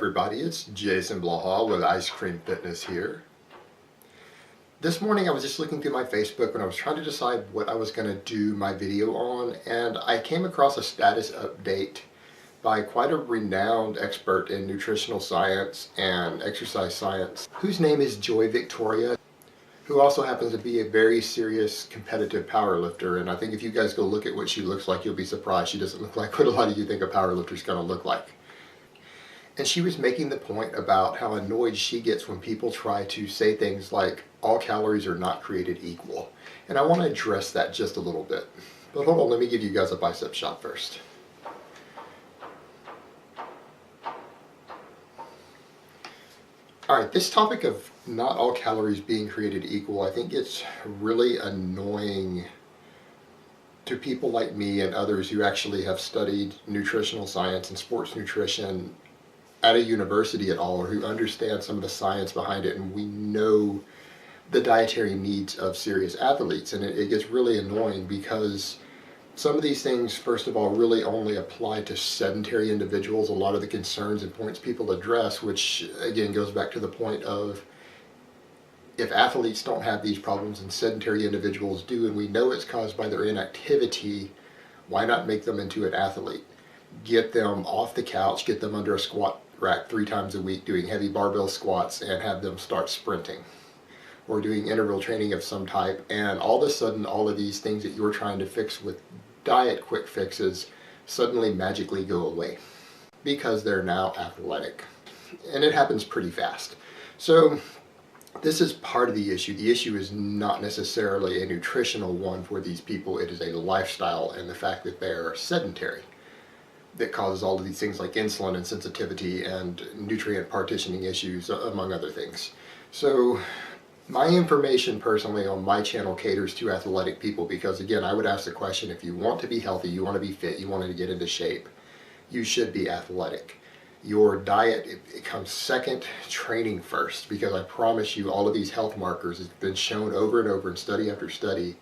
everybody, it's Jason Blaha with Ice Cream Fitness here. This morning I was just looking through my Facebook when I was trying to decide what I was going to do my video on, and I came across a status update by quite a renowned expert in nutritional science and exercise science, whose name is Joy Victoria, who also happens to be a very serious competitive powerlifter. And I think if you guys go look at what she looks like, you'll be surprised. She doesn't look like what a lot of you think a powerlifter is going to look like. And she was making the point about how annoyed she gets when people try to say things like, all calories are not created equal. And I want to address that just a little bit. But hold on, let me give you guys a bicep shot first. Alright, this topic of not all calories being created equal, I think it's really annoying to people like me and others who actually have studied nutritional science and sports nutrition at a university at all, or who understand some of the science behind it, and we know the dietary needs of serious athletes. And it gets really annoying because some of these things, first of all, really only apply to sedentary individuals. A lot of the concerns and points people address, which again goes back to the point of, if athletes don't have these problems and sedentary individuals do, and we know it's caused by their inactivity, why not make them into an athlete? Get them off the couch, get them under a squat rack 3 times a week doing heavy barbell squats, and have them start sprinting or doing interval training of some type, and all of a sudden all of these things that you're trying to fix with diet quick fixes suddenly magically go away because they're now athletic. And it happens pretty fast. So this is part of the issue. The issue is not necessarily a nutritional one for these people. It is a lifestyle and the fact that they're sedentary that causes all of these things like insulin and sensitivity and nutrient partitioning issues, among other things. So my information personally on my channel caters to athletic people because, again, I would ask the question, if you want to be healthy, you want to be fit, you want to get into shape, you should be athletic. Your diet, it comes second, training first, because I promise you all of these health markers, it's been shown over and over in study after study,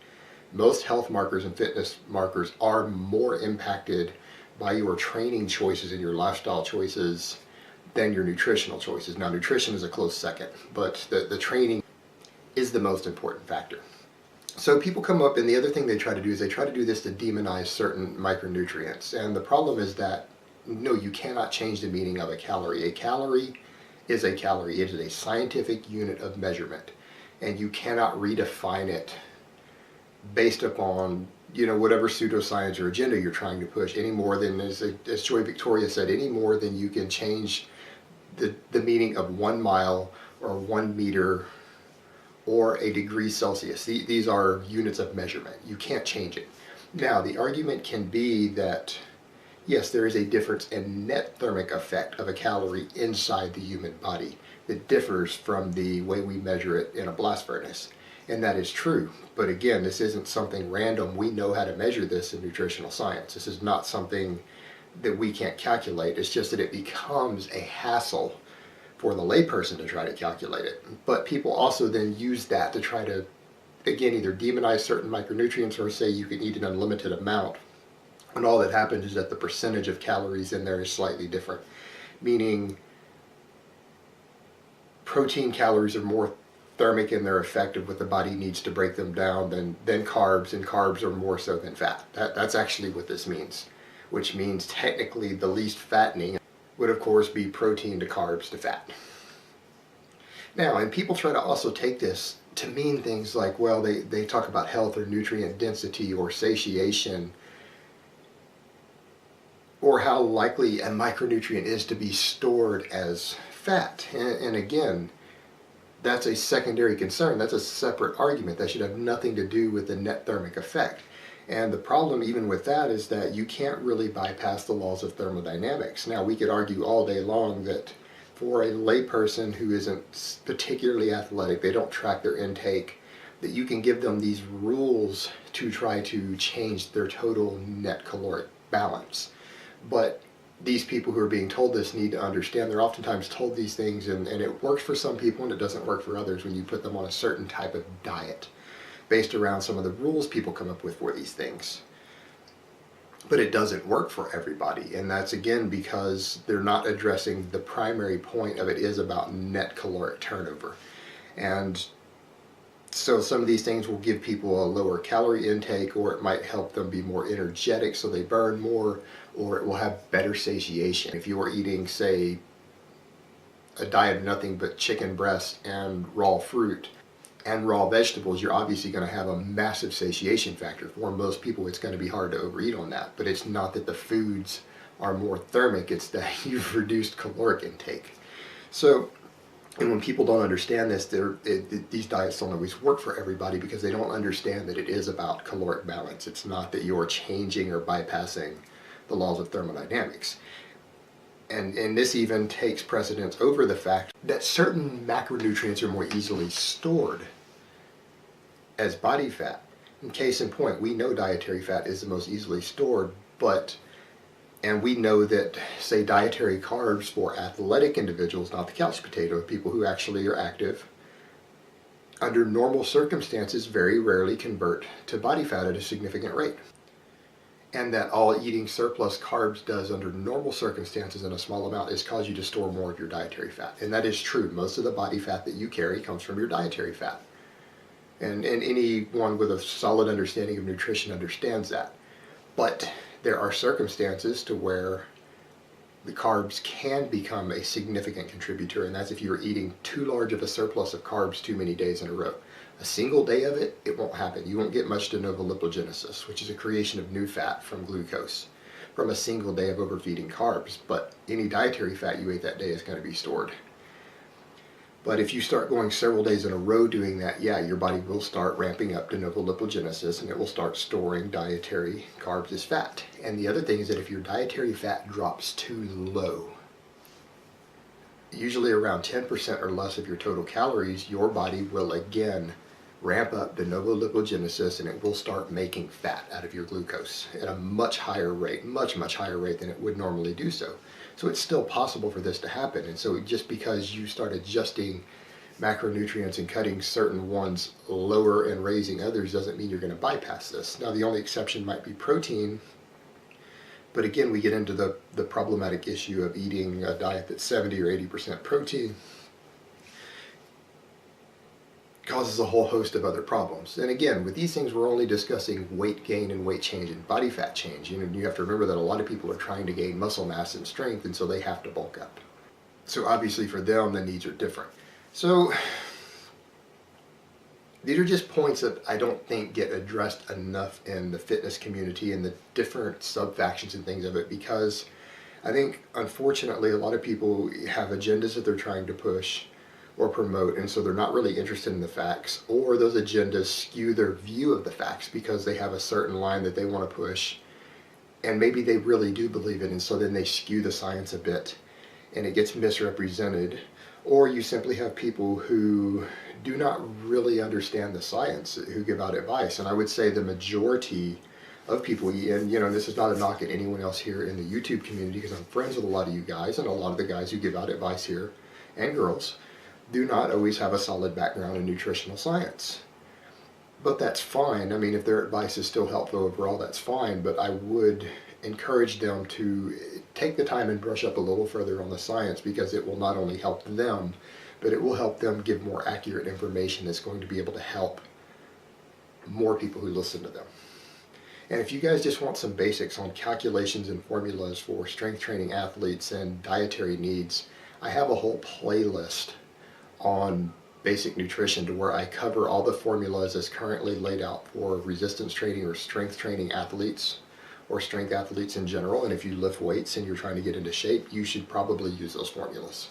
most health markers and fitness markers are more impacted by your training choices and your lifestyle choices than your nutritional choices. Now, nutrition is a close second, but the training is the most important factor. So people come up, and the other thing they try to do is they try to do this to demonize certain micronutrients. And the problem is that, no, you cannot change the meaning of a calorie. A calorie is a calorie. It is a scientific unit of measurement. And you cannot redefine it based upon, whatever pseudoscience or agenda you're trying to push, any more than, as Joy Victoria said, any more than you can change the meaning of 1 mile or 1 meter or a degree Celsius. These are units of measurement. You can't change it. Now, the argument can be that, yes, there is a difference in net thermic effect of a calorie inside the human body that differs from the way we measure it in a blast furnace. And that is true. But again, this isn't something random. We know how to measure this in nutritional science. This is not something that we can't calculate. It's just that it becomes a hassle for the layperson to try to calculate it. But people also then use that to try to, again, either demonize certain micronutrients or say you can eat an unlimited amount. And all that happens is that the percentage of calories in there is slightly different. Meaning, protein calories are more thermic in their effect of what the body needs to break them down than carbs, and carbs are more so than fat. That's actually what this means, which means technically the least fattening would of course be protein to carbs to fat. Now, and people try to also take this to mean things like, well, they talk about health or nutrient density or satiation, or how likely a micronutrient is to be stored as fat. And again, that's a secondary concern. That's a separate argument. That should have nothing to do with the net thermic effect. And the problem even with that is that you can't really bypass the laws of thermodynamics. Now, we could argue all day long that for a layperson who isn't particularly athletic, they don't track their intake, that you can give them these rules to try to change their total net caloric balance. But these people who are being told this need to understand they're oftentimes told these things, and it works for some people and it doesn't work for others when you put them on a certain type of diet based around some of the rules people come up with for these things. but it doesn't work for everybody. And that's again because they're not addressing the primary point of it is about net caloric turnover. And so some of these things will give people a lower calorie intake, or it might help them be more energetic so they burn more, or it will have better satiation. If you are eating, say, a diet of nothing but chicken breast and raw fruit and raw vegetables, you're obviously going to have a massive satiation factor. For most people, it's going to be hard to overeat on that, but it's not that the foods are more thermic, it's that you've reduced caloric intake. So, and when people don't understand this, these diets don't always work for everybody because they don't understand that it is about caloric balance. It's not that you're changing or bypassing the laws of thermodynamics. And this even takes precedence over the fact that certain macronutrients are more easily stored as body fat. In case in point, we know dietary fat is the most easily stored, and we know that, say, dietary carbs for athletic individuals, not the couch potato, people who actually are active, under normal circumstances very rarely convert to body fat at a significant rate. And that all eating surplus carbs does under normal circumstances in a small amount is cause you to store more of your dietary fat. And that is true. Most of the body fat that you carry comes from your dietary fat. And anyone with a solid understanding of nutrition understands that. But there are circumstances to where the carbs can become a significant contributor, and that's if you're eating too large of a surplus of carbs too many days in a row. A single day of it, it won't happen. You won't get much de novo lipogenesis, which is a creation of new fat from glucose, from a single day of overfeeding carbs. But any dietary fat you ate that day is going to be stored. But if you start going several days in a row doing that, yeah, your body will start ramping up de novo lipogenesis, and it will start storing dietary carbs as fat. And the other thing is that if your dietary fat drops too low, usually around 10% or less of your total calories, your body will again ramp up de novo lipogenesis, and it will start making fat out of your glucose at a much higher rate, much higher rate than it would normally do so. So it's still possible for this to happen. And so just because you start adjusting macronutrients and cutting certain ones lower and raising others doesn't mean you're going to bypass this. Now, the only exception might be protein. But again, we get into the problematic issue of eating a diet that's 70 or 80% protein. Causes a whole host of other problems. And again, with these things, we're only discussing weight gain and weight change and body fat change. You know, you have to remember that a lot of people are trying to gain muscle mass and strength, and so they have to bulk up. So obviously for them, the needs are different. So these are just points that I don't think get addressed enough in the fitness community and the different sub-factions and things of it, because I think, unfortunately, a lot of people have agendas that they're trying to push or promote, and so they're not really interested in the facts, or those agendas skew their view of the facts because they have a certain line that they want to push, and maybe they really do believe it, and so then they skew the science a bit, and it gets misrepresented. Or you simply have people who do not really understand the science who give out advice, and I would say the majority of people, and you know, this is not a knock at anyone else here in the YouTube community, because I'm friends with a lot of you guys, and a lot of the guys who give out advice here, and girls, do not always have a solid background in nutritional science. But that's fine. I mean, if their advice is still helpful overall, that's fine, but I would encourage them to take the time and brush up a little further on the science, because it will not only help them, but it will help them give more accurate information that's going to be able to help more people who listen to them. And if you guys just want some basics on calculations and formulas for strength training athletes and dietary needs, I have a whole playlist on basic nutrition to where I cover all the formulas as currently laid out for resistance training or strength training athletes, or strength athletes in general. And if you lift weights and you're trying to get into shape, you should probably use those formulas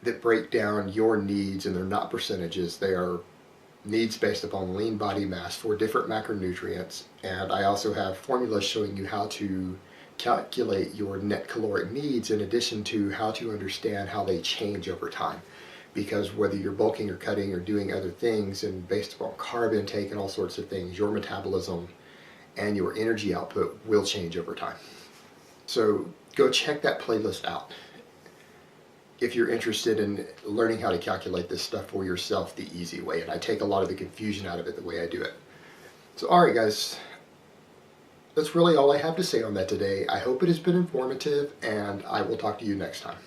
that break down your needs, and they're not percentages, they are needs based upon lean body mass for different macronutrients. And I also have formulas showing you how to calculate your net caloric needs, in addition to how to understand how they change over time. Because whether you're bulking or cutting or doing other things, and based upon carb intake and all sorts of things, your metabolism and your energy output will change over time. So go check that playlist out if you're interested in learning how to calculate this stuff for yourself the easy way. And I take a lot of the confusion out of it the way I do it. So alright guys, that's really all I have to say on that today. I hope it has been informative, and I will talk to you next time.